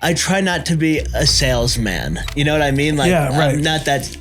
I try not to be a salesman. You know what I mean? Like, Yeah, right. not that.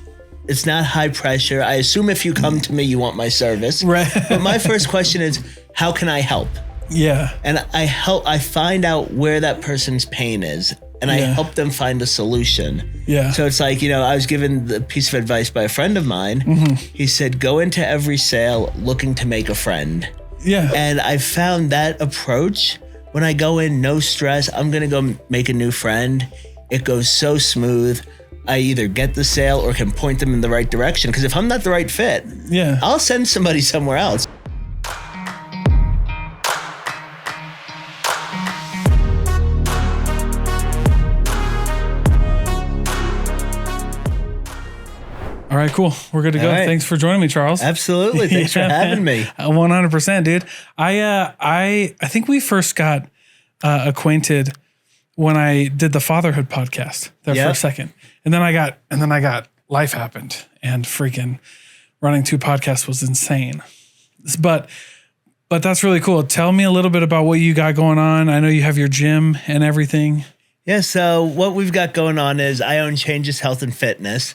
It's not high pressure. I assume if you come to me, you want my service. Right. But my first question is, how can I help? Yeah. And I find out where that person's pain is, and I help them find a solution. Yeah. So it's like, I was given the piece of advice by a friend of mine. Mm-hmm. He said, go into every sale looking to make a friend. Yeah. And I found that approach, when I go in, no stress, I'm going to go make a new friend. It goes so smooth. I either get the sale or can point them in the right direction. Because if I'm not the right fit, I'll send somebody somewhere else. All right, cool. We're good to go. Right. Thanks for joining me, Charles. Absolutely. Thanks for having me. 100%, dude. I think we first got acquainted when I did the fatherhood podcast there for a second. And then I got life happened, and freaking running 2 podcasts was insane. But that's really cool. Tell me a little bit about what you got going on. I know you have your gym and everything. Yeah, so what we've got going on is I own Changes Health and Fitness.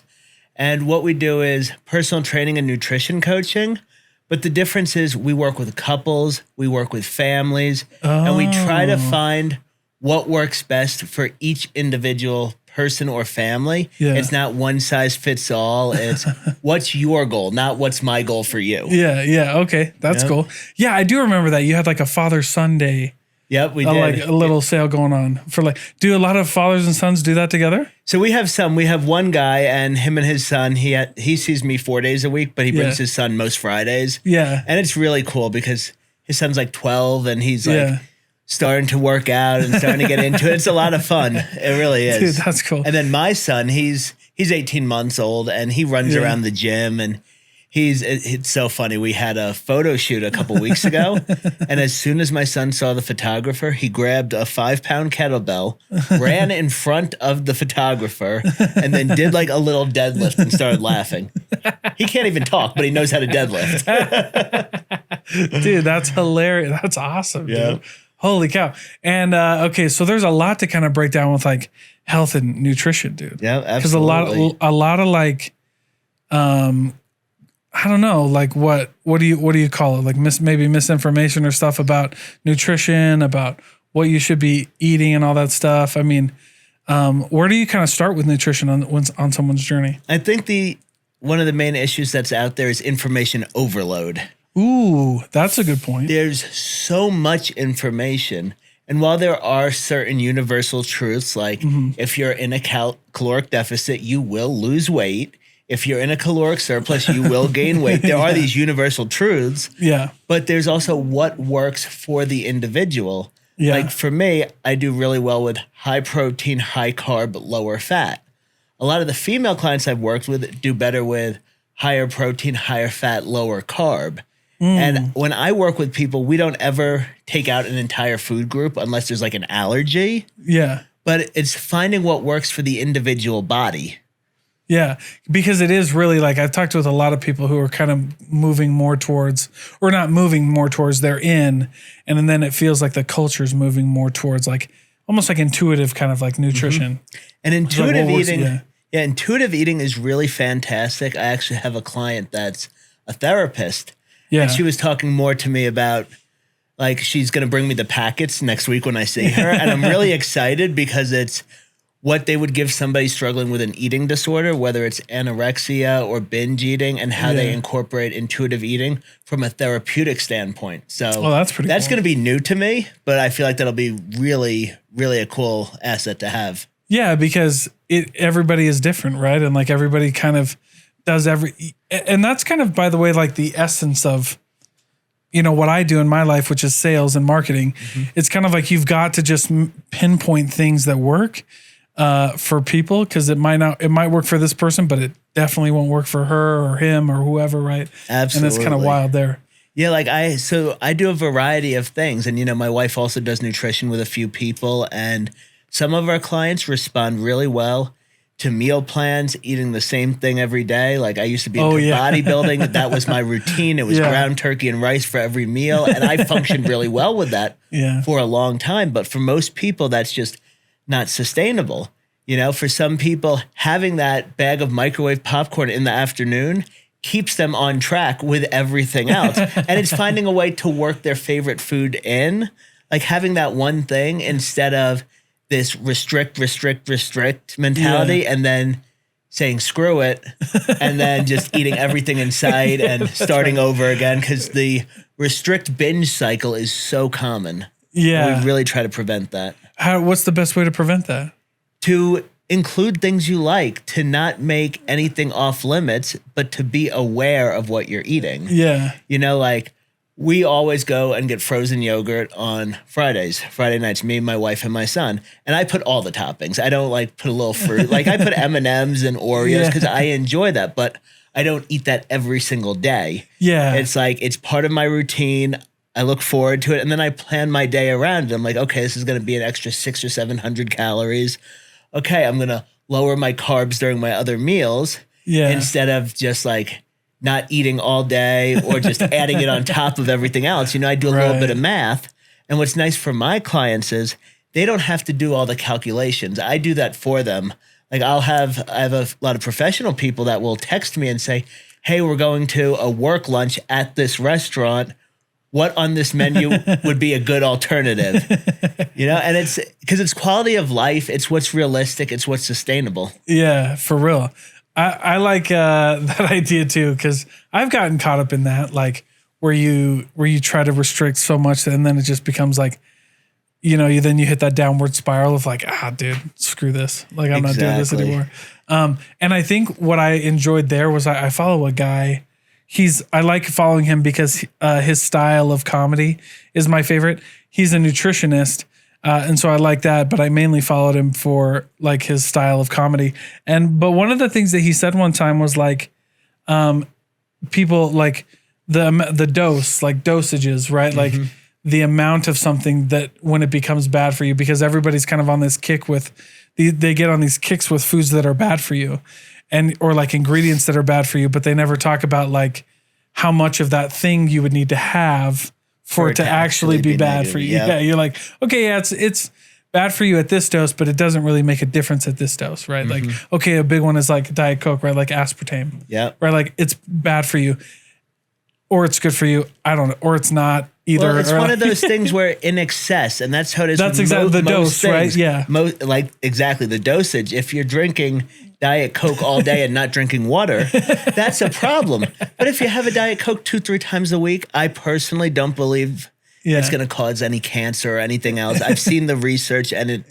And what we do is personal training and nutrition coaching. But the difference is we work with couples, we work with families, and we try to find what works best for each individual person or family. Yeah. It's not one size fits all. It's what's your goal, not what's my goal for you. Yeah. Okay. That's cool. Yeah, I do remember that. You had like a Father-Son day. Yep, we did. Like a little sale going on for like, do a lot of fathers and sons do that together? So we have one guy, and him and his son, he sees me 4 days a week, but he brings his son most Fridays. Yeah. And it's really cool because his son's like 12 and he's like starting to work out and starting to get into it. It's a lot of fun. It really is. Dude, that's cool. And then my son, he's 18 months old and he runs around the gym, and it's so funny. We had a photo shoot a couple weeks ago, and as soon as my son saw the photographer, he grabbed a 5-pound kettlebell, ran in front of the photographer, and then did like a little deadlift and started laughing. He can't even talk, but he knows how to deadlift. Dude, that's hilarious. That's awesome, Yeah. dude. Holy cow. And okay, so there's a lot to kind of break down with like health and nutrition, dude. Yeah, absolutely. Because a lot of like, I don't know, like what do you call it? Like maybe misinformation or stuff about nutrition, about what you should be eating and all that stuff. I mean, where do you kind of start with nutrition on someone's journey? I think one of the main issues that's out there is information overload. Ooh, that's a good point. There's so much information. And while there are certain universal truths, like if you're in a caloric deficit, you will lose weight. If you're in a caloric surplus, you will gain weight. There are these universal truths. Yeah. But there's also what works for the individual. Yeah. Like for me, I do really well with high protein, high carb, lower fat. A lot of the female clients I've worked with do better with higher protein, higher fat, lower carb. And when I work with people, we don't ever take out an entire food group unless there's like an allergy. Yeah. But it's finding what works for the individual body. Yeah, because it is really like I've talked with a lot of people who are kind of moving more towards, or not moving more towards, they're in, and then it feels like the culture's moving more towards like almost like intuitive kind of like nutrition. And intuitive like eating, intuitive eating is really fantastic. I actually have a client that's a therapist. Yeah. And she was talking more to me about like she's going to bring me the packets next week when I see her. And I'm really excited because it's what they would give somebody struggling with an eating disorder, whether it's anorexia or binge eating, and how they incorporate intuitive eating from a therapeutic standpoint. So that's pretty that's cool. going to be new to me, but I feel like that'll be really, really a cool asset to have. Yeah, because everybody is different, right? And like everybody kind of does and that's kind of, by the way, like the essence of, what I do in my life, which is sales and marketing. It's kind of like you've got to just pinpoint things that work for people, because it might work for this person, but it definitely won't work for her or him or whoever, right? Absolutely. And it's kind of wild there. Yeah, like I do a variety of things, and my wife also does nutrition with a few people, and some of our clients respond really well to meal plans, eating the same thing every day. Like I used to be into bodybuilding. That was my routine. It was ground turkey and rice for every meal. And I functioned really well with that for a long time. But for most people, that's just not sustainable. You know, for some people, having that bag of microwave popcorn in the afternoon keeps them on track with everything else. And it's finding a way to work their favorite food in, like having that one thing instead of this restrict mentality and then saying screw it and then just eating everything in sight and starting over again, because the restrict binge cycle is so common. Yeah. And we really try to prevent that. What's the best way to prevent that? To include things you like, to not make anything off limits, but to be aware of what you're eating. Yeah. You know, like we always go and get frozen yogurt on Friday nights, me, my wife, and my son. And I put all the toppings. I don't like put a little fruit. Like I put M&Ms and Oreos because I enjoy that, but I don't eat that every single day. Yeah. It's like, it's part of my routine. I look forward to it. And then I plan my day around it. I'm like, okay, this is going to be an extra 600 or 700 calories. Okay, I'm going to lower my carbs during my other meals instead of just like not eating all day or just adding it on top of everything else. You know, I do a little bit of math. And what's nice for my clients is they don't have to do all the calculations. I do that for them. Like I have a lot of professional people that will text me and say, hey, we're going to a work lunch at this restaurant. What on this menu would be a good alternative? You know, and it's because it's quality of life. It's what's realistic. It's what's sustainable. Yeah, for real. I like that idea too, because I've gotten caught up in that, like where you try to restrict so much and then it just becomes like, you know, you hit that downward spiral of like, dude, screw this. Like I'm not doing this anymore. And I think what I enjoyed there was I follow a guy. I like following him because his style of comedy is my favorite. He's a nutritionist. And so I like that, but I mainly followed him for like his style of comedy. But one of the things that he said one time was like, people like the dose, like dosages, right? Like the amount of something that when it becomes bad for you, because everybody's kind of on this kick they get on these kicks with foods that are bad for you. Or like ingredients that are bad for you, but they never talk about like how much of that thing you would need to have for it to actually be bad for you. Yep. Yeah, you're like, okay, yeah, it's bad for you at this dose, but it doesn't really make a difference at this dose, right? Like, okay, a big one is like Diet Coke, right? Like aspartame. Yeah. Right, like it's bad for you, or it's good for you. I don't know, or it's not either. Well, it's one of those things where in excess, and that's how it is. That's exactly the dose, things, right? Yeah. Exactly the dosage. If you're drinking Diet Coke all day and not drinking water, that's a problem. But if you have a Diet Coke 2-3 times a week, I personally don't believe it's going to cause any cancer or anything else. I've seen the research, and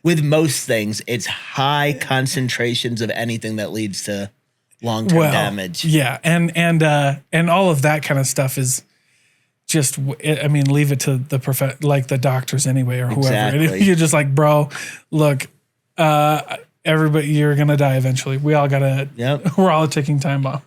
with most things, it's high concentrations of anything that leads to long-term damage. Yeah, and all of that kind of stuff is just, I mean, leave it to the like the doctors anyway or whoever. Exactly. You're just like, bro, look, everybody, you're gonna die eventually. We all gotta. Yep. We're all a ticking time bomb.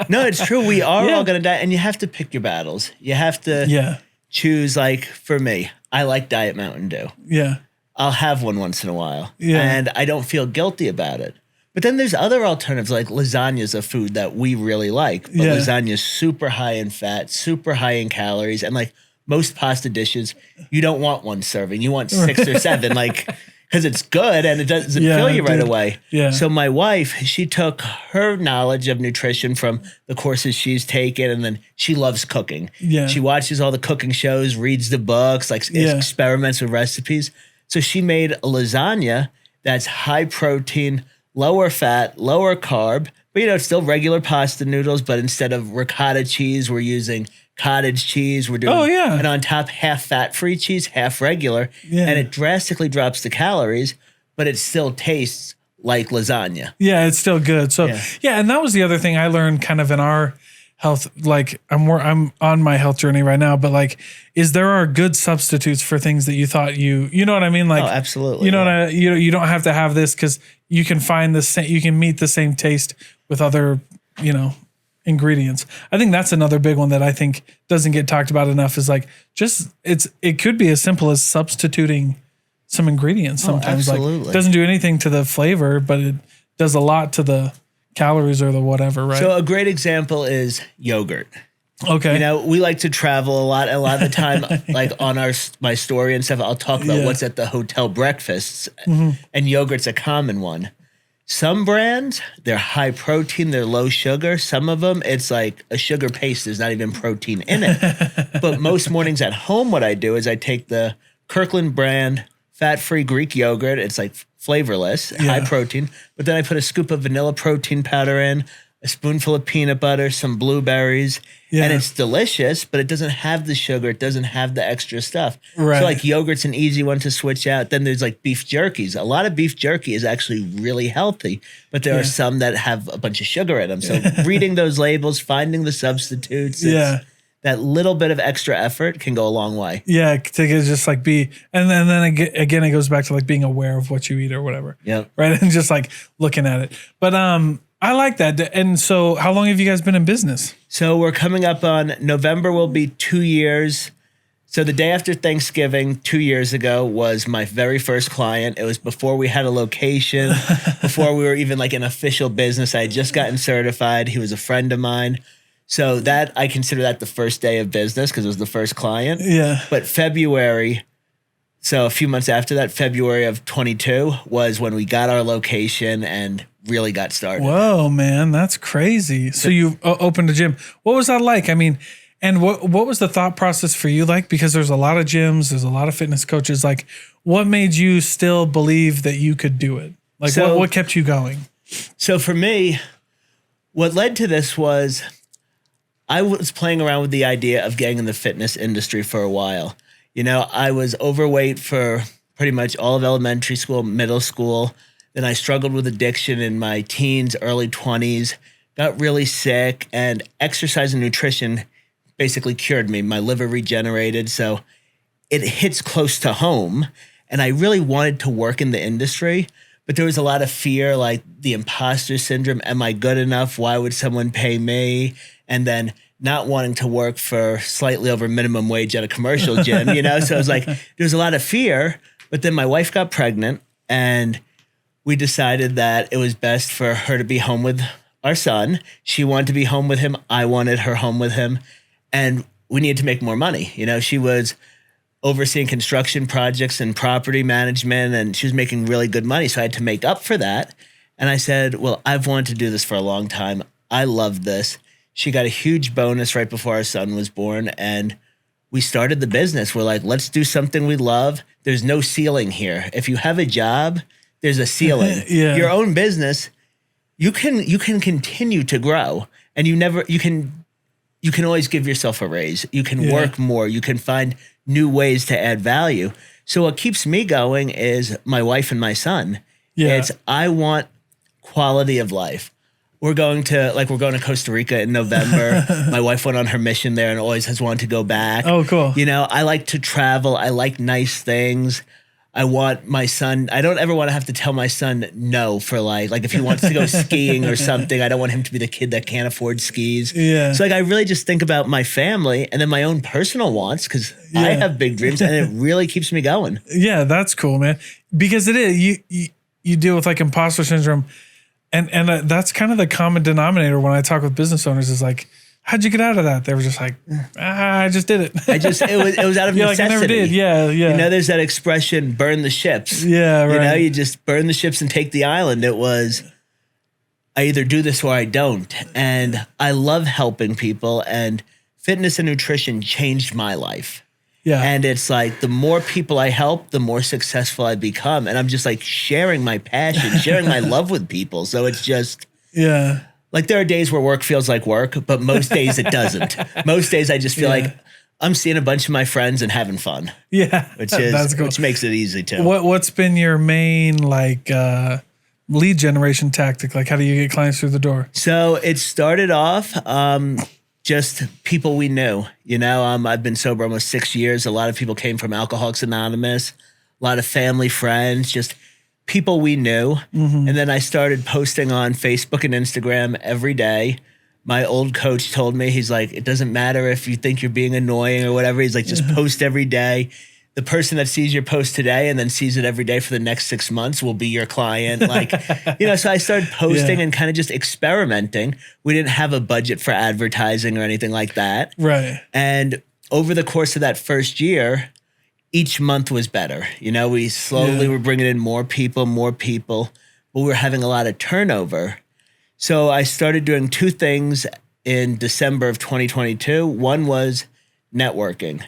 No, it's true. We are all gonna die, and you have to pick your battles. You have to choose. Like for me, I like Diet Mountain Dew. Yeah, I'll have one once in a while, and I don't feel guilty about it. But then there's other alternatives, like lasagna's a food that we really like. But lasagna's super high in fat, super high in calories, and like most pasta dishes, you don't want one serving. You want 6 or 7, like. Because it's good and it doesn't fill you right away. Yeah. So my wife, she took her knowledge of nutrition from the courses she's taken, and then she loves cooking. Yeah. She watches all the cooking shows, reads the books, like experiments with recipes. So she made a lasagna that's high protein, lower fat, lower carb, but you know, it's still regular pasta noodles, but instead of ricotta cheese, we're using cottage cheese. We're doing, and on top, half fat-free cheese, half regular, and it drastically drops the calories, but it still tastes like lasagna. Yeah, it's still good. So and that was the other thing I learned kind of in our health. Like I'm on my health journey right now, but like, there are good substitutes for things that you thought you know what I mean? Like, absolutely. You know what you don't have to have this because you can find you can meet the same taste with other, ingredients. I think that's another big one that I think doesn't get talked about enough is like it could be as simple as substituting some ingredients sometimes. Like it doesn't do anything to the flavor, but it does a lot to the calories or the whatever, right? So a great example is yogurt. Okay. You know, we like to travel a lot. A lot of the time, like on my story and stuff, I'll talk about what's at the hotel breakfasts, and yogurt's a common one. Some brands, they're high protein, they're low sugar. Some of them, it's like a sugar paste. There's not even protein in it. But most mornings at home, what I do is I take the Kirkland brand fat-free Greek yogurt. It's like flavorless, high protein. But then I put a scoop of vanilla protein powder in, a spoonful of peanut butter, some blueberries, and it's delicious, but it doesn't have the sugar. It doesn't have the extra stuff. Right. So like yogurt's an easy one to switch out. Then there's like beef jerkies. A lot of beef jerky is actually really healthy, but there are some that have a bunch of sugar in them. So reading those labels, finding the substitutes, that little bit of extra effort can go a long way. Yeah, to just like be, and then again, it goes back to like being aware of what you eat or whatever. Yeah. Right. And just like looking at it. But I like that. And so how long have you guys been in business? So we're coming up on November will be 2 years. So the day after Thanksgiving, 2 years ago, was my very first client. It was before we had a location, before we were even like an official business. I had just gotten certified. He was a friend of mine. So that I consider that the first day of business because it was the first client. Yeah. But February, so a few months after that, February of 22 was when we got our location and really got started. Whoa, man, that's crazy. So you opened a gym. What was that like? I mean, and what was the thought process for you like? Because there's a lot of gyms, there's a lot of fitness coaches. Like, what made you still believe that you could do it? Like, what kept you going? So for me, what led to this was I was playing around with the idea of getting in the fitness industry for a while. You know, I was overweight for pretty much all of elementary school, middle school. Then I struggled with addiction in my teens, early 20s, got really sick, and exercise and nutrition basically cured me. My liver regenerated, so it hits close to home. And I really wanted to work in the industry, but there was a lot of fear, like the imposter syndrome. Am I good enough? Why would someone pay me? And then not wanting to work for slightly over minimum wage at a commercial gym, you know? So it was like, there's a lot of fear. But then my wife got pregnant and we decided that it was best for her to be home with our son. She wanted to be home with him. I wanted her home with him. And we needed to make more money. You know, she was overseeing construction projects and property management, and she was making really good money. So I had to make up for that. And I said, well, I've wanted to do this for a long time. I love this. She got a huge bonus right before our son was born, and we started the business. We're like, let's do something we love. There's no ceiling here. If you have a job, there's a ceiling. Your own business, you can continue to grow, and you can always give yourself a raise. You can work more. You can find new ways to add value. So what keeps me going is my wife and my son. It's I want quality of life. We're going to Costa Rica in November. My wife went on her mission there and always has wanted to go back. Oh, cool. You know, I like to travel. I like nice things. I want my son, I don't ever want to have to tell my son no for like if he wants to go skiing or something, I don't want him to be the kid that can't afford skis. Yeah. So like I really just think about my family and then my own personal wants because I have big dreams and it really keeps me going. Yeah, that's cool, man. Because it is, you deal with like imposter syndrome. And that's kind of the common denominator when I talk with business owners is like, how'd you get out of that? They were just like, I just did it. It was out of necessity. Like, I never did. Yeah. You know, there's that expression, burn the ships. Yeah, right. You know, you just burn the ships and take the island. It was, I either do this or I don't. And I love helping people, and fitness and nutrition changed my life. Yeah. And it's like the more people I help, the more successful I become. And I'm just like sharing my passion, sharing my love with people. So it's just, like there are days where work feels like work, but most days it doesn't. Most days I just feel like I'm seeing a bunch of my friends and having fun. Yeah. That's cool. Which makes it easy too. What's been your main like lead generation tactic? Like how do you get clients through the door? So it started off just people we knew. You know, I've been sober almost 6 years. A lot of people came from Alcoholics Anonymous, a lot of family, friends, just people we knew. And then I started posting on Facebook and Instagram every day. My old coach told me, he's like, it doesn't matter if you think you're being annoying or whatever. He's like, just post every day. the person that sees your post today and then sees it every day for the next 6 months will be your client. Like, so I started posting and kind of just experimenting. We didn't have a budget for advertising or anything like that. Right. And over the course of that first year, each month was better. We slowly were bringing in more people, but we were having a lot of turnover. So I started doing 2 things in December of 2022. One was networking.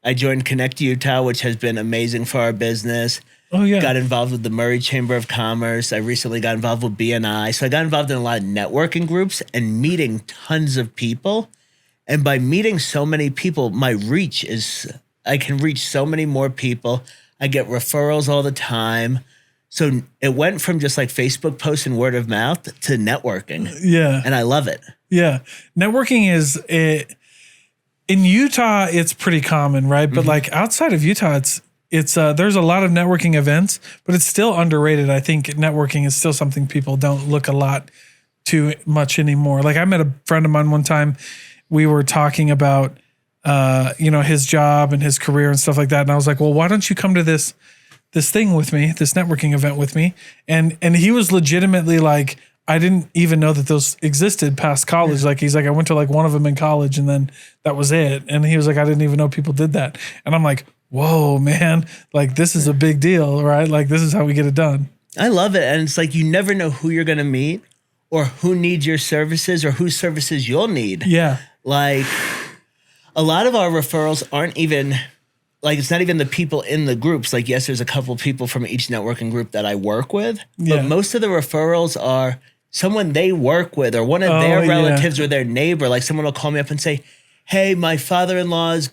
I joined Connect Utah, which has been amazing for our business. Oh, yeah. Got involved with the Murray Chamber of Commerce. I recently got involved with BNI. So I got involved in a lot of networking groups and meeting tons of people. And by meeting so many people, my reach is, I can reach so many more people. I get referrals all the time. So it went from just like Facebook posts and word of mouth to networking. Yeah. And I love it. Yeah. Networking is in Utah, it's pretty common, right? But like outside of Utah, it's there's a lot of networking events, but it's still underrated. I think networking is still something people don't look a lot too much anymore. Like I met a friend of mine one time. We were talking about his job and his career and stuff like that. And I was like, well, why don't you come to this thing with me, this networking event with me? And he was legitimately like, I didn't even know that those existed past college. Like, he's like, I went to like one of them in college and then that was it. And he was like, I didn't even know people did that. And I'm like, whoa, man, like this is a big deal, right? Like this is how we get it done. I love it. And it's like, you never know who you're going to meet or who needs your services or whose services you'll need. Yeah. Like a lot of our referrals aren't even like, it's not even the people in the groups. Like, yes, there's a couple people from each networking group that I work with, but most of the referrals are someone they work with or one of their relatives or their neighbor. Like someone will call me up and say, hey, my father-in-law is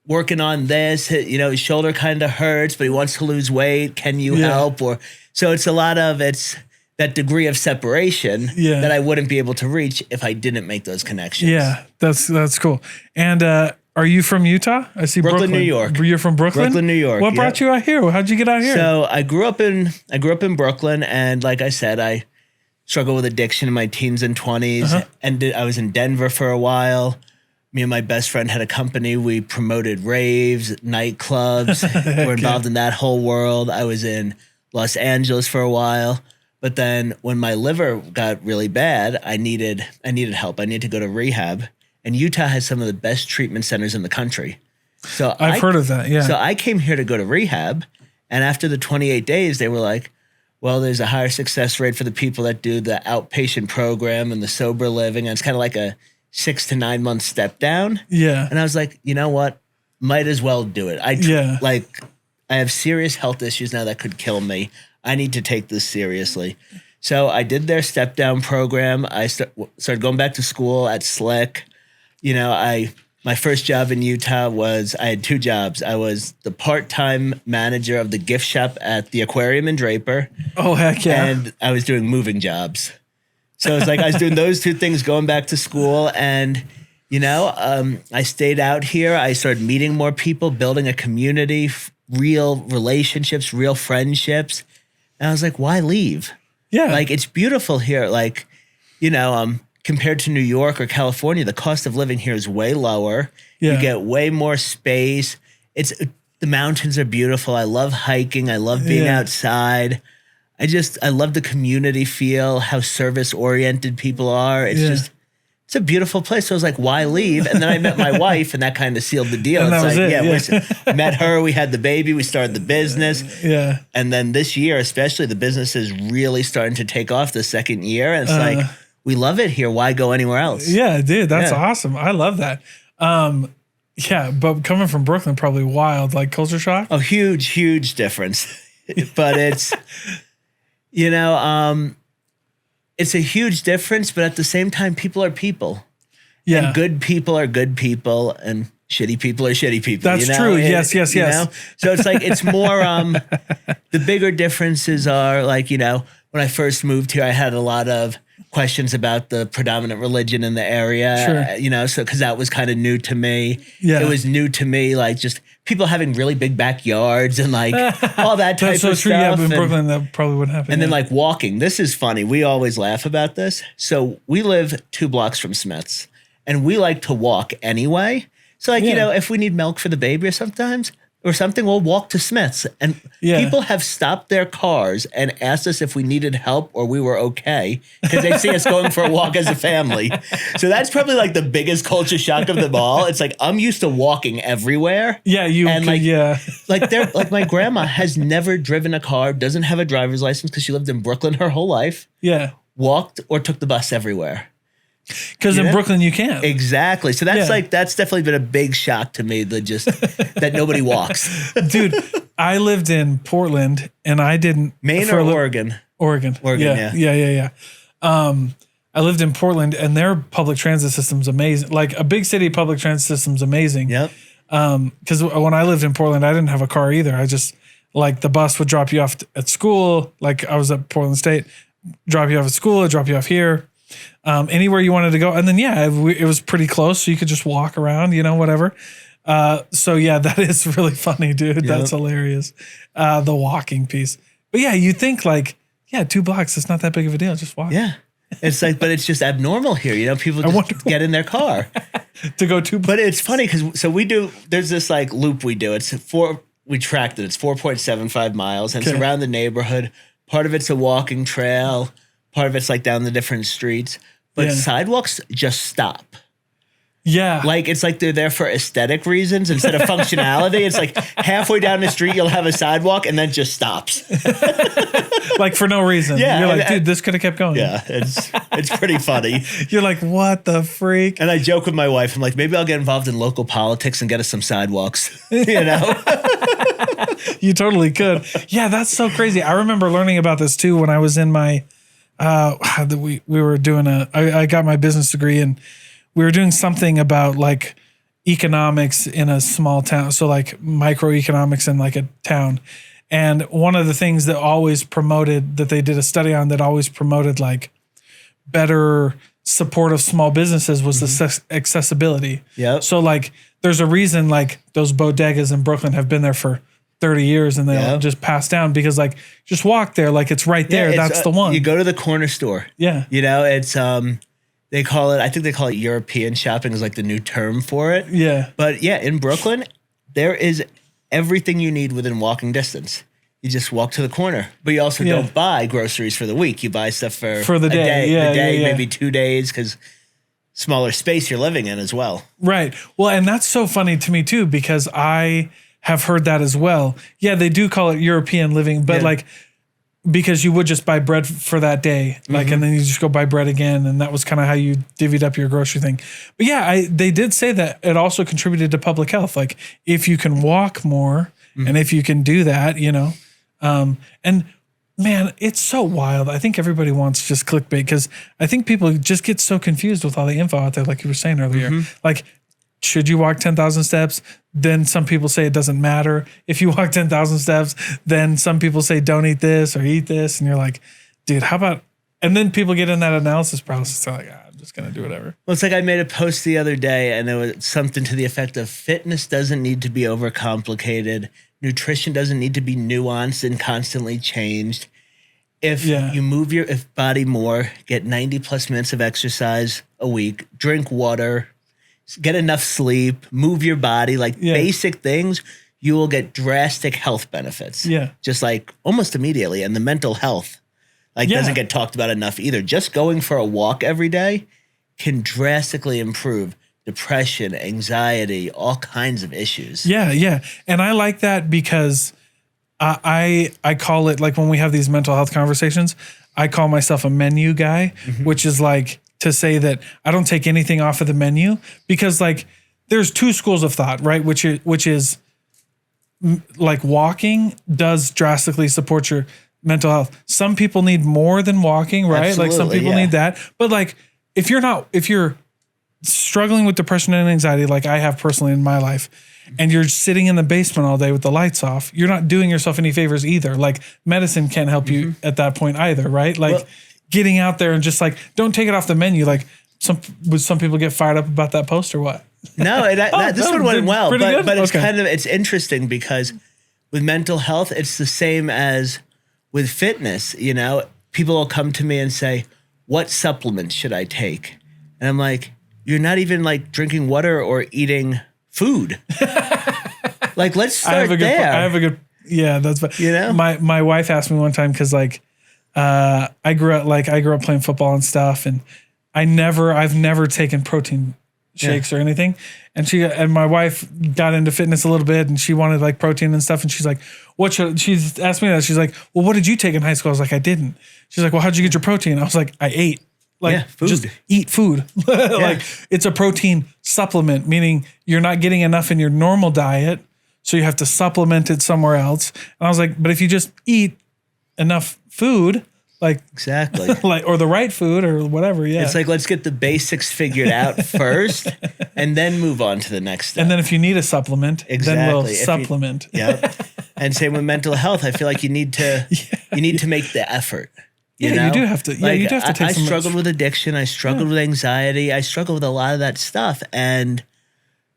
working on this. His shoulder kind of hurts, but he wants to lose weight. Can you help? Or so it's a lot of that degree of separation that I wouldn't be able to reach if I didn't make those connections. Yeah, that's cool. And are you from Utah? I see Brooklyn, New York. You're from Brooklyn? Brooklyn, New York. What brought you out here? How'd you get out here? So I grew up in Brooklyn, and like I said, I struggled with addiction in my teens and 20s, and I was in Denver for a while. Me and my best friend had a company. We promoted raves, nightclubs. We're involved in that whole world. I was in Los Angeles for a while. But then when my liver got really bad, I needed help. I needed to go to rehab. And Utah has some of the best treatment centers in the country. So I've heard of that, yeah. So I came here to go to rehab. And after the 28 days, they were like, well, there's a higher success rate for the people that do the outpatient program and the sober living. And it's kind of like a 6 to 9 month step down. Yeah. And I was like, you know what? Might as well do it. I have serious health issues now that could kill me. I need to take this seriously. So I did their step down program. I started going back to school at Slick. My first job in Utah I had 2 jobs. I was the part-time manager of the gift shop at the aquarium in Draper. Oh, heck yeah. And I was doing moving jobs. So it's like I was doing those 2 things, going back to school. And, I stayed out here. I started meeting more people, building a community, real relationships, real friendships. And I was like, why leave? Yeah. Like, it's beautiful here. Like, compared to New York or California, the cost of living here is way lower. Yeah. You get way more space. The mountains are beautiful. I love hiking. I love being outside. I love the community feel, how service oriented people are. It's a beautiful place. So I was like, why leave? And then I met my wife, and that kind of sealed the deal. And it's that like, was it. Met her. We had the baby. We started the business. Yeah. And then this year, especially, the business is really starting to take off the second year. And it's like, we love it here. Why go anywhere else? Yeah, dude, that's awesome. I love that. Yeah, but coming from Brooklyn, probably wild, like culture shock. Oh, huge, huge difference. But it's, it's a huge difference, but at the same time, people are people. Yeah. And good people are good people, and shitty people are shitty people. That's true. Yes. So it's like, it's more, the bigger differences are like, when I first moved here, I had a lot of questions about the predominant religion in the area, Sure. So because that was kind of new to me. Yeah. It was new to me, like just people having really big backyards and like all that type That's so of true. stuff. Yeah, but in Brooklyn, that probably wouldn't happen. And then like walking. This is funny. We always laugh about this. So we live 2 blocks from Smith's, and we like to walk anyway. So like, if we need milk for the baby or or something, we'll walk to Smith's. And people have stopped their cars and asked us if we needed help or we were okay because they see us going for a walk as a family. So that's probably like the biggest culture shock of them all. It's like, I'm used to walking everywhere. Yeah, like my grandma has never driven a car, doesn't have a driver's license because she lived in Brooklyn her whole life. Yeah. Walked or took the bus everywhere. Because in Brooklyn you can't. Exactly. So that's definitely been a big shock to me that nobody walks. Dude, I lived in Portland and I didn't. Maine or Oregon? Oregon. Yeah. I lived in Portland and their public transit system's amazing. Like a big city public transit system's amazing. Yep. Because when I lived in Portland, I didn't have a car either. I just like the bus would drop you off at school. Like I was at Portland State, drop you off at school, drop you off here. Anywhere you wanted to go. And then, it was pretty close. So you could just walk around, whatever. So that is really funny, dude. Yep. That's hilarious. The walking piece. But you think like, 2 blocks. It's not that big of a deal. Just walk. Yeah. It's like, but it's just abnormal here. People just get in their car to go 2 blocks. But it's funny because, there's this like loop we do. We tracked it. It's 4.75 miles and it's around the neighborhood. Part of it's a walking trail. Part of it's like down the different streets, but sidewalks just stop. Yeah. Like, it's like they're there for aesthetic reasons instead of functionality. It's like halfway down the street, you'll have a sidewalk and then just stops. Like for no reason. Yeah. You're like, dude, this could have kept going. Yeah. It's pretty funny. You're like, what the freak? And I joke with my wife. I'm like, maybe I'll get involved in local politics and get us some sidewalks, You totally could. Yeah. That's so crazy. I remember learning about this too when I was in my, we were doing I got my business degree and we were doing something about like economics in a small town. So like microeconomics in like a town. And one of the things that they did a study on that always promoted like better support of small businesses was the accessibility. Yeah. So like there's a reason like those bodegas in Brooklyn have been there for 30 years and they'll just pass down because like just walk there. Like it's right there. That's the one. You go to the corner store. Yeah. It's, I think they call it European shopping is like the new term for it. Yeah. But in Brooklyn, there is everything you need within walking distance. You just walk to the corner, but you also don't buy groceries for the week. You buy stuff for the day. Maybe 2 days because smaller space you're living in as well. Right. Well, and that's so funny to me too, because I have heard that as well. Yeah, they do call it European living, but like because you would just buy bread for that day, like, and then you just go buy bread again, and that was kind of how you divvied up your grocery thing. But they did say that it also contributed to public health. Like if you can walk more, and if you can do that, and man, it's so wild. I think everybody wants just clickbait because I think people just get so confused with all the info out there, like you were saying earlier, like. Should you walk 10,000 steps? Then some people say it doesn't matter. If you walk 10,000 steps, then some people say don't eat this or eat this. And you're like, dude, how about, and then people get in that analysis process. They're like, I'm just going to do whatever. Well, it's like I made a post the other day and there was something to the effect of fitness doesn't need to be overcomplicated. Nutrition doesn't need to be nuanced and constantly changed. If you move your body more, get 90 plus minutes of exercise a week, drink water, get enough sleep, move your body, like basic things, you will get drastic health benefits. Yeah. Just like almost immediately. And the mental health doesn't get talked about enough either. Just going for a walk every day can drastically improve depression, anxiety, all kinds of issues. Yeah, yeah. And I like that because I call it, like when we have these mental health conversations, I call myself a menu guy, which is like, to say that I don't take anything off of the menu because like there's 2 schools of thought, right? Which is like walking does drastically support your mental health. Some people need more than walking, right? Absolutely, like some people need that. But like if you're struggling with depression and anxiety, like I have personally in my life, and you're sitting in the basement all day with the lights off, you're not doing yourself any favors either. Like medicine can't help you at that point either, right? Like getting out there and just like, don't take it off the menu. Like would some people get fired up about that post or what? No, this one went well, but it's it's interesting because with mental health, it's the same as with fitness. People will come to me and say, what supplements should I take? And I'm like, you're not even like drinking water or eating food. Like, let's start I have a good, there. I have a good, yeah, that's fine. You know? My wife asked me one time, cause like, I grew up playing football and stuff, and I've never taken protein shakes or anything. And my wife got into fitness a little bit, and she wanted like protein and stuff. And she's like, she's asked me that. She's like, well, what did you take in high school? I was like, I didn't. She's like, well, how'd you get your protein? I was like, I ate. Like, food. Just eat food. Like, it's a protein supplement, meaning you're not getting enough in your normal diet, so you have to supplement it somewhere else. And I was like, but if you just eat enough food, like exactly, like, or the right food or whatever. Yeah. It's like, let's get the basics figured out first and then move on to the next step. And then if you need a supplement, then we'll supplement. Yeah. And same with mental health. I feel like you need to make the effort. You do have to. Yeah, like, you do have to take I some. struggled with addiction. I struggled with anxiety. I struggled with a lot of that stuff. And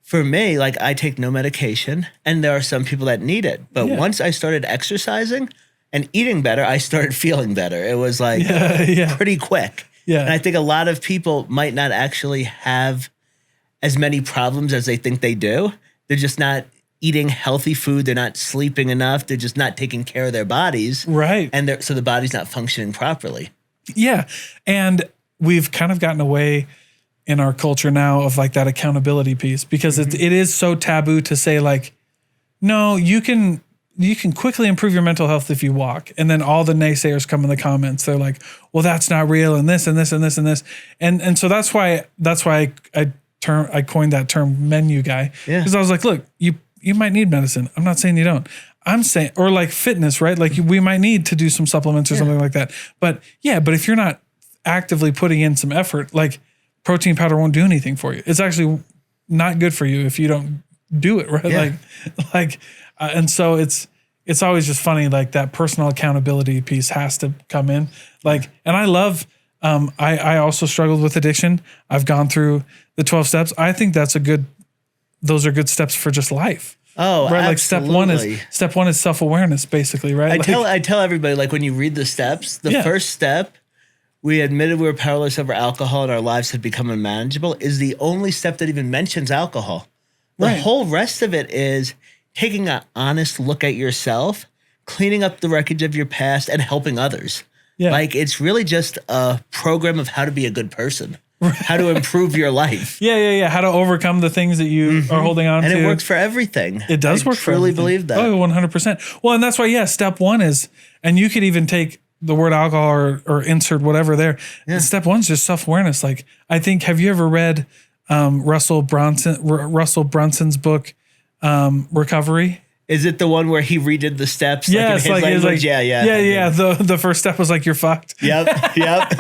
for me, like, I take no medication, and there are some people that need it. But once I started exercising and eating better, I started feeling better. It was like pretty quick. Yeah. And I think a lot of people might not actually have as many problems as they think they do. They're just not eating healthy food. They're not sleeping enough. They're just not taking care of their bodies. Right. And so the body's not functioning properly. Yeah. And we've kind of gotten away in our culture now of like that accountability piece, because it is so taboo to say like, no, you can quickly improve your mental health if you walk. And then all the naysayers come in the comments. They're like, well, that's not real, and this and this and this and this. And so that's why I coined that term menu guy. Yeah. Because I was like, look, you might need medicine. I'm not saying you don't. I'm saying, or like fitness, right? Like we might need to do some supplements or something like that. But if you're not actively putting in some effort, like protein powder won't do anything for you. It's actually not good for you if you don't do it, right? Yeah. And so it's always just funny, like that personal accountability piece has to come in. Like, and I love, I also struggled with addiction. I've gone through the 12 steps. I think those are good steps for just life. Oh, right. absolutely. Like step one is self-awareness, basically, right? I tell everybody, like, when you read the steps, the first step, we admitted we were powerless over alcohol and our lives had become unmanageable, is the only step that even mentions alcohol. The whole rest of it is taking an honest look at yourself, cleaning up the wreckage of your past, and helping others. Yeah. Like, it's really just a program of how to be a good person. How to improve your life. Yeah. How to overcome the things that you are holding on to. And it works for everything. It does work for everything. I truly believe that. Oh, 100%. Well, and that's why, step one is, and you could even take the word alcohol or insert whatever there. Yeah. Step one's just self-awareness. Like, I think, have you ever read Russell Brunson's book, Recovery? Is it the one where he redid the steps? Yes, like in his language? Yeah. The first step was like, you're fucked. Yep,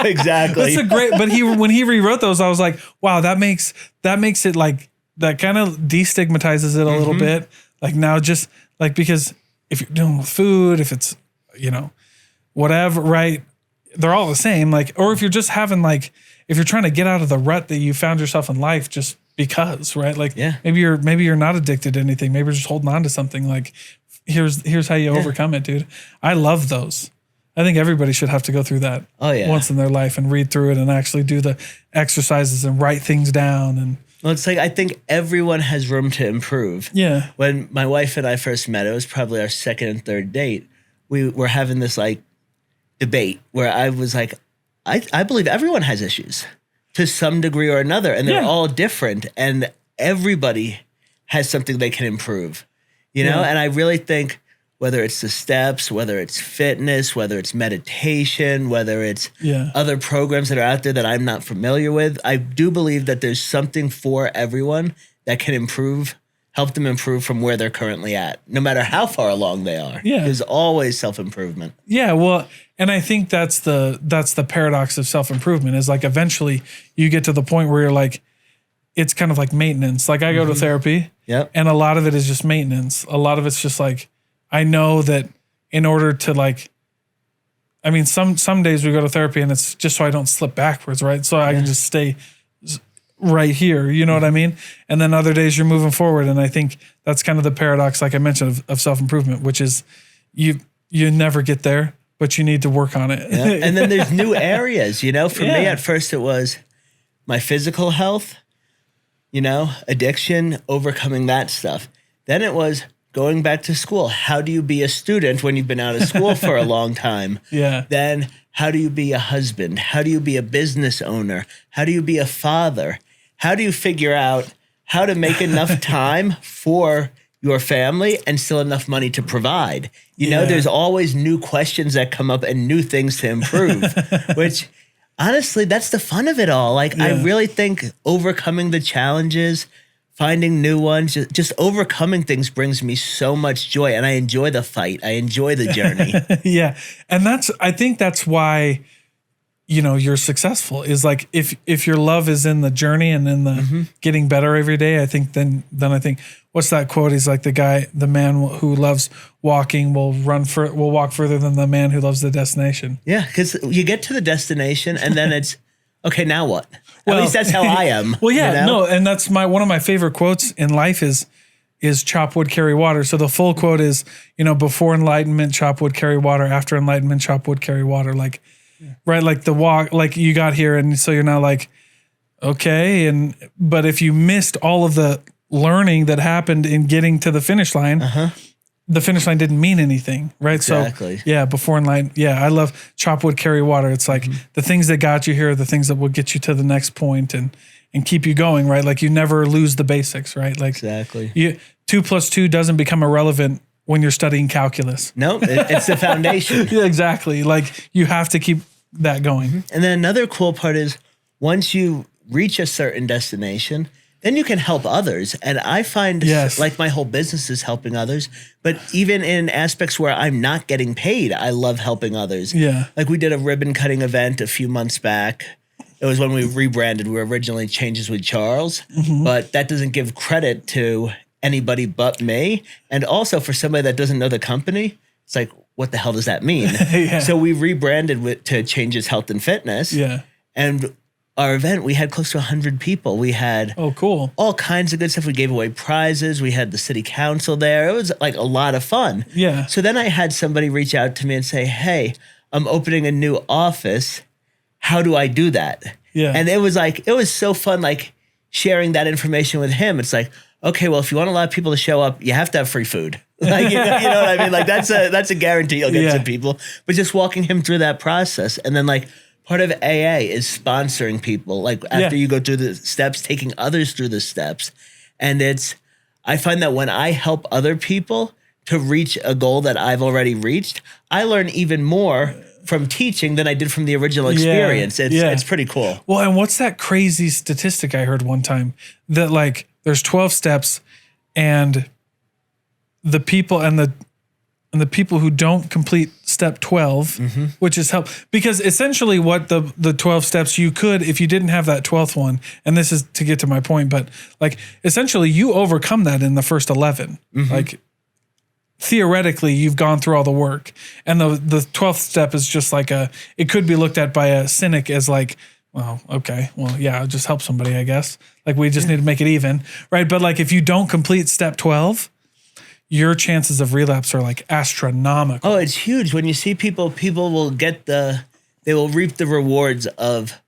exactly. That's a great, but when he rewrote those, I was like, wow, that makes it like, that kind of destigmatizes it a little bit. Like, now just like, because if you're dealing with food, if it's, whatever, right? They're all the same. Like, or if you're just having like, if you're trying to get out of the rut that you found yourself in life, just because, right? Like, maybe you're not addicted to anything. Maybe you're just holding on to something. Like, here's how you overcome it, dude. I love those. I think everybody should have to go through that once in their life and read through it and actually do the exercises and write things down. And well, it's like, I think everyone has room to improve. Yeah. When my wife and I first met, it was probably our second and third date. We were having this like debate where I was like, I believe everyone has issues to some degree or another, and they're all different, and everybody has something they can improve, And I really think whether it's the steps, whether it's fitness, whether it's meditation, whether it's other programs that are out there that I'm not familiar with, I do believe that there's something for everyone that can help them improve from where they're currently at, no matter how far along they are. Yeah. There's always self-improvement. Yeah, well, and I think that's the paradox of self-improvement, is like, eventually you get to the point where you're like, it's kind of like maintenance. Like, I go to therapy, and a lot of it is just maintenance. A lot of it's just like, I know that in order to like, I mean, some days we go to therapy and it's just so I don't slip backwards, right? So I can just stay right here, you know what I mean? And then other days you're moving forward. And I think that's kind of the paradox, like I mentioned, of self-improvement, which is you never get there, but you need to work on it. Yeah. And then there's new areas, For me, at first it was my physical health, addiction, overcoming that stuff. Then it was going back to school. How do you be a student when you've been out of school for a long time? Yeah. Then how do you be a husband? How do you be a business owner? How do you be a father? How do you figure out how to make enough time for your family and still enough money to provide? You know, there's always new questions that come up and new things to improve, which honestly, that's the fun of it all. Like, I really think overcoming the challenges, finding new ones, just overcoming things brings me so much joy. And I enjoy the fight. I enjoy the journey. Yeah. And I think that's why, you know, you're successful is like, if your love is in the journey and in the getting better every day, I think then I think, what's that quote? He's like the man who loves walking will walk further than the man who loves the destination. Yeah. Cause you get to the destination and then it's, okay, now what? At least that's how I am. Well, yeah, you know? no. And that's one of my favorite quotes in life is chop wood, carry water. So the full quote is, you know, before enlightenment, chop wood, carry water. After enlightenment, chop wood, carry water. Like, right. Like the walk, like you got here. And so you're now like, okay. But if you missed all of the learning that happened in getting to the finish line, the finish line didn't mean anything. Right. Exactly. So yeah, before enlightenment. Yeah. I love chop wood, carry water. It's like the things that got you here are the things that will get you to the next point and keep you going. Right. Like you never lose the basics. Right. Like exactly. 2 + 2 doesn't become irrelevant when you're studying calculus. No, it's the foundation. Yeah, exactly. Like you have to keep that going. And then another cool part is once you reach a certain destination, then you can help others. And I find like my whole business is helping others, but even in aspects where I'm not getting paid, I love helping others. Yeah. Like we did a ribbon cutting event a few months back. It was when we rebranded. We were originally Changes with Charles, but that doesn't give credit to anybody but me. And also for somebody that doesn't know the company, it's like, what the hell does that mean? So we rebranded to Changes Health and Fitness. Yeah. And our event, we had close to 100 people. We had cool. all kinds of good stuff. We gave away prizes. We had the city council there. It was like a lot of fun. Yeah. So then I had somebody reach out to me and say, hey, I'm opening a new office. How do I do that? Yeah. And it was so fun, like sharing that information with him. It's like, okay, well, if you want a lot of people to show up, you have to have free food. Like, you know what I mean? Like that's a guarantee you'll get some people. But just walking him through that process. And then like part of AA is sponsoring people. Like after you go through the steps, taking others through the steps. And I find that when I help other people to reach a goal that I've already reached, I learn even more from teaching than I did from the original experience. It's pretty cool. Well, and what's that crazy statistic I heard one time that like there's 12 steps and the people and the people who don't complete step 12, which is help, because essentially what the 12 steps you could, if you didn't have that 12th one, and this is to get to my point, but like essentially you overcome that in the first 11, like theoretically you've gone through all the work, and the 12th step is just like it could be looked at by a cynic as like, well, okay, well, yeah, I'll just help somebody, I guess. Like we just need to make it even, right? But like if you don't complete step 12, your chances of relapse are like astronomical. Oh, it's huge. When you see people will they will reap the rewards of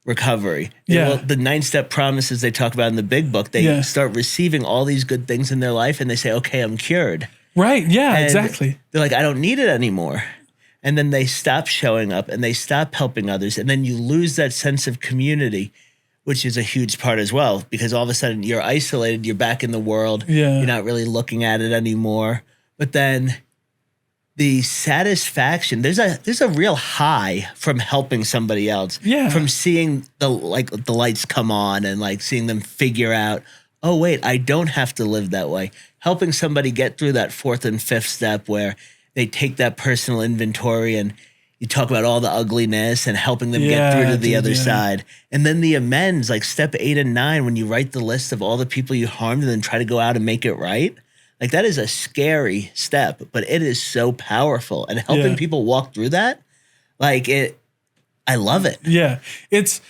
recovery. The 9-step promises they talk about in the big book, they start receiving all these good things in their life and they say, okay, I'm cured. Right. Yeah, and exactly. They're like, I don't need it anymore. And then they stop showing up and they stop helping others. And then you lose that sense of community, which is a huge part as well, because all of a sudden you're isolated, you're back in the world, you're not really looking at it anymore. But then the satisfaction, there's a real high from helping somebody else, from seeing the lights come on and like seeing them figure out, oh wait, I don't have to live that way. Helping somebody get through that 4th and 5th step where they take that personal inventory and you talk about all the ugliness and helping them get through to the other side. And then the amends, like step 8 and 9, when you write the list of all the people you harmed and then try to go out and make it right. Like that is a scary step, but it is so powerful. And helping people walk through that, I love it. Yeah. It's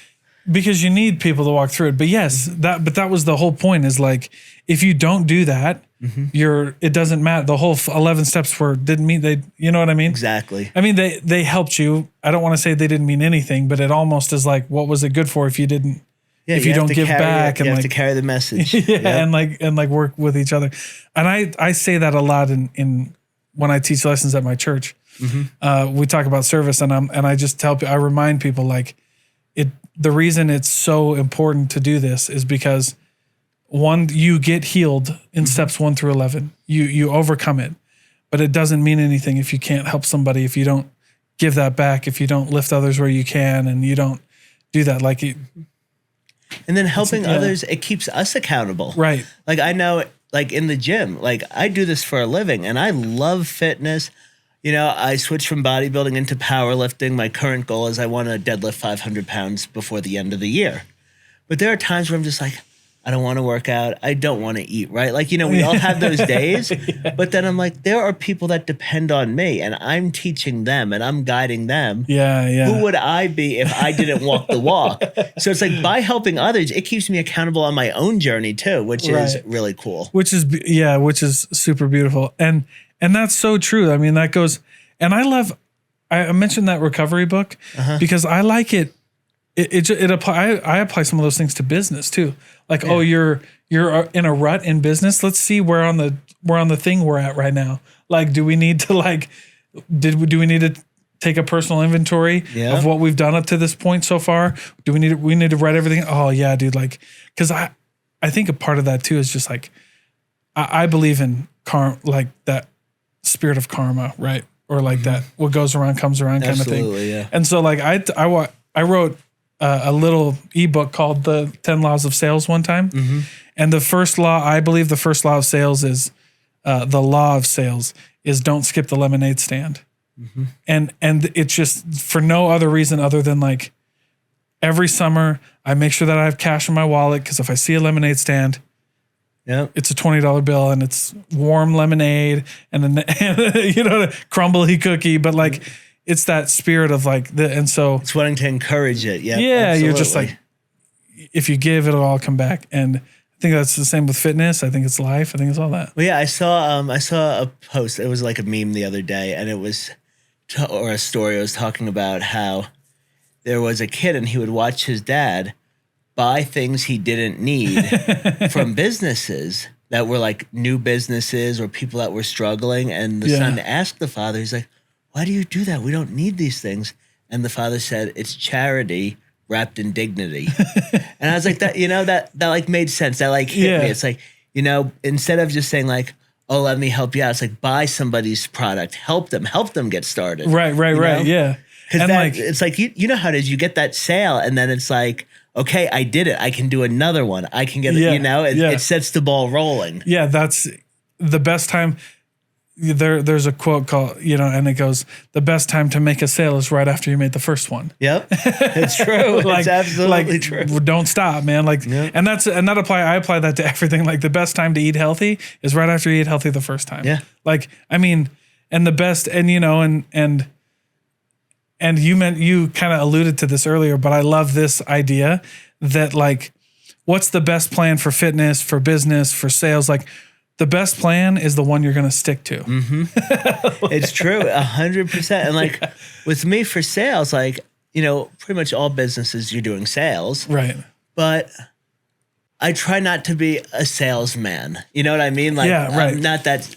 because you need people to walk through it. But yes, that was the whole point, is like, if you don't do that, it doesn't matter. The whole 11 steps didn't mean you know what I mean? Exactly. I mean, they helped you. I don't want to say they didn't mean anything, but it almost is like, what was it good for if you didn't Yeah, if you don't give back, you and have to carry the message. yeah, and like work with each other. And I say that a lot in when I teach lessons at my church. We talk about service, and I just I remind people like the reason it's so important to do this is because one, you get healed in steps 1 through 11. You overcome it, but it doesn't mean anything if you can't help somebody, if you don't give that back, if you don't lift others where you can, and you don't do that. Like it, and then helping others, it keeps us accountable. Right. Like I know, like in the gym, like I do this for a living and I love fitness. You know, I switched from bodybuilding into powerlifting. My current goal is I want to deadlift 500 pounds before the end of the year. But there are times where I'm just like, I don't want to work out. I don't want to eat, right? Like, you know, we all have those days. But then I'm like, there are people that depend on me and I'm teaching them and I'm guiding them. Yeah. Who would I be if I didn't walk the walk? So it's like by helping others, it keeps me accountable on my own journey too, which is really cool. Which is super beautiful. And that's so true. I mean, that goes, and I mentioned that recovery book because I like it. I apply some of those things to business too. Like, oh, you're in a rut in business. Let's see where on the thing we're at right now. Like, do we need to do we need to take a personal inventory of what we've done up to this point so far? Do we need to write everything? Oh yeah, dude. Like, cause I think a part of that too is just like, I believe in like that spirit of karma, right? Or like that, what goes around comes around kind of thing. Yeah. And so like I wrote a little ebook called The 10 Laws of Sales one time. And the first law of sales is the law of sales is don't skip the lemonade stand. And it's just for no other reason other than like every summer I make sure that I have cash in my wallet. Cause if I see a lemonade stand, it's a $20 bill and it's warm lemonade and then, you know, crumbly cookie, but like, it's that spirit of like and so it's wanting to encourage it. Yeah. Absolutely. You're just like, if you give, it'll all come back. And I think that's the same with fitness. I think it's life. I think it's all that. Well, yeah, I saw a post. It was like a meme the other day and it was, or a story. It was talking about how there was a kid and he would watch his dad buy things he didn't need from businesses that were like new businesses or people that were struggling. And the son asked the father, he's like, why do you do that? We don't need these things. And the father said, it's charity wrapped in dignity. And I was like, that, you know, that like made sense. That like hit me. It's like, you know, instead of just saying like, oh, let me help you out. It's like, buy somebody's product, help them get started. Right. Yeah. Because like, it's like, you know how it is. You get that sale and then it's like, okay, I did it. I can do another one. I can get it, you know, it sets the ball rolling. Yeah. That's the best time. There's a quote called, you know, and it goes, the best time to make a sale is right after you made the first one. Yep. It's true. It's absolutely true. Don't stop, man. Like, and I apply that to everything. Like the best time to eat healthy is right after you eat healthy the first time. Yeah. Like, I mean, and the best, and you know, and you kind of alluded to this earlier, but I love this idea that like, what's the best plan for fitness, for business, for sales? Like, the best plan is the one you're going to stick to. It's true, 100%. And like with me for sales, like, you know, pretty much all businesses you're doing sales. Right. But I try not to be a salesman. You know what I mean? Like, I'm not that,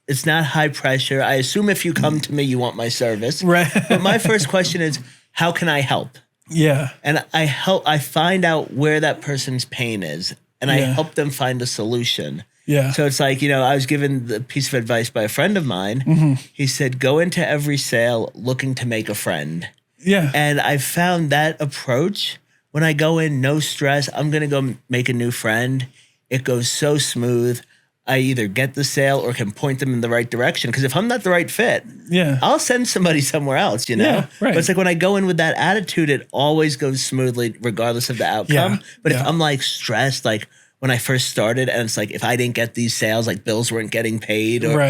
it's not high pressure. I assume if you come to me, you want my service. Right. But my first question is, how can I help? Yeah. And I find out where that person's pain is and I help them find a solution. Yeah. So it's like, you know, I was given the piece of advice by a friend of mine. He said, go into every sale looking to make a friend. Yeah. And I found that approach when I go in, no stress, I'm going to go make a new friend. It goes so smooth. I either get the sale or can point them in the right direction. Because if I'm not the right fit, I'll send somebody somewhere else, you know? Yeah, right. But it's like when I go in with that attitude, it always goes smoothly regardless of the outcome. But if I'm like stressed, like when I first started and it's like, if I didn't get these sales, like bills weren't getting paid or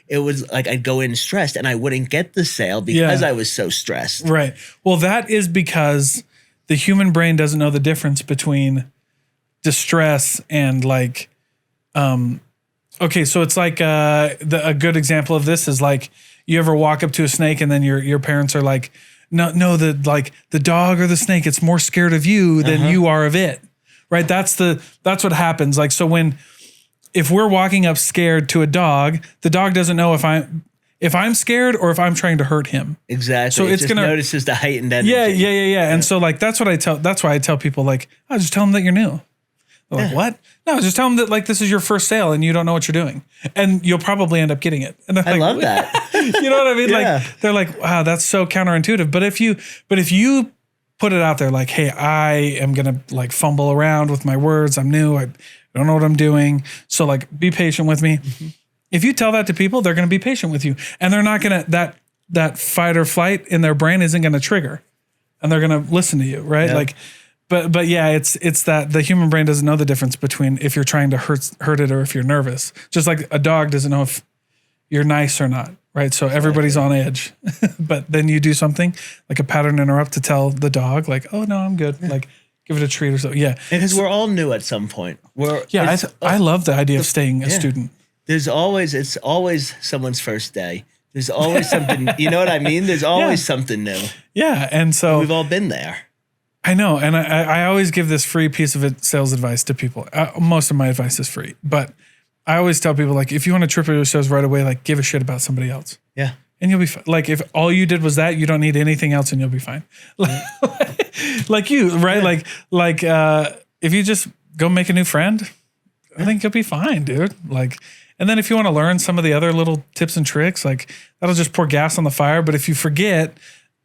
it was like, I'd go in stressed and I wouldn't get the sale because I was so stressed. Right. Well, that is because the human brain doesn't know the difference between distress and like, okay. So it's like, a good example of this is like, you ever walk up to a snake and then your parents are like, no, the dog or the snake, it's more scared of you than you are of it. right? That's what happens. Like, so if we're walking up scared to a dog, the dog doesn't know if I'm scared or if I'm trying to hurt him. Exactly. So it's gonna notices the heightened energy. Yeah. And so like, that's why I tell people like, oh, just tell them that you're new. They're like, what? No, just tell them that like, this is your first sale and you don't know what you're doing and you'll probably end up getting it. And I love that. You know what I mean? Like, they're like, wow, that's so counterintuitive. But if you put it out there, like, hey, I am going to like fumble around with my words. I'm new. I don't know what I'm doing. So like, be patient with me. Mm-hmm. If you tell that to people, they're going to be patient with you and they're not going to, that fight or flight in their brain isn't going to trigger and they're going to listen to you. Right. Yep. Like, but yeah, it's that the human brain doesn't know the difference between if you're trying to hurt it or if you're nervous. Just like a dog doesn't know if you're nice or not, right? So everybody's on edge. But then you do something like a pattern interrupt to tell the dog, like, "Oh no, I'm good." Yeah. Like, give it a treat or so. Yeah, because we're all new at some point. I love the idea of staying a student. It's always someone's first day. There's always something. You know what I mean? There's always something new. Yeah, and so we've all been there. I know, and I always give this free piece of sales advice to people. Most of my advice is free, but I always tell people, like, if you want to triple your sales right away, like, give a shit about somebody else. Yeah. And you'll be fine. Like, if all you did was that, you don't need anything else and you'll be fine. Like you, right? Yeah. Like if you just go make a new friend, I think you'll be fine, dude. Like, and then if you want to learn some of the other little tips and tricks, like, that'll just pour gas on the fire. But if you forget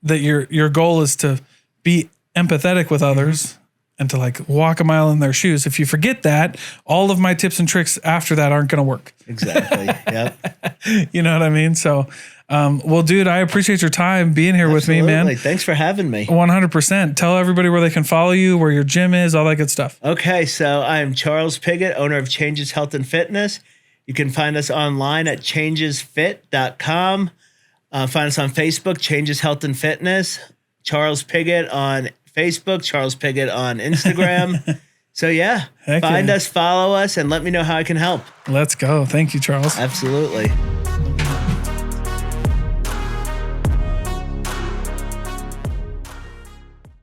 that your goal is to be empathetic with others and to like walk a mile in their shoes. If you forget that, all of my tips and tricks after that aren't going to work. Exactly. Yep. You know what I mean? So, well, dude, I appreciate your time being here with me, man. Thanks for having me. 100%. Tell everybody where they can follow you, where your gym is, all that good stuff. Okay. So I'm Charles Piggot, owner of Changes Health and Fitness. You can find us online at changesfit.com. Find us on Facebook, Changes Health and Fitness. Charles Piggot on Facebook, Charles Piggot on Instagram. So yeah, find us, follow us, and let me know how I can help. Let's go. Thank you, Charles. Absolutely.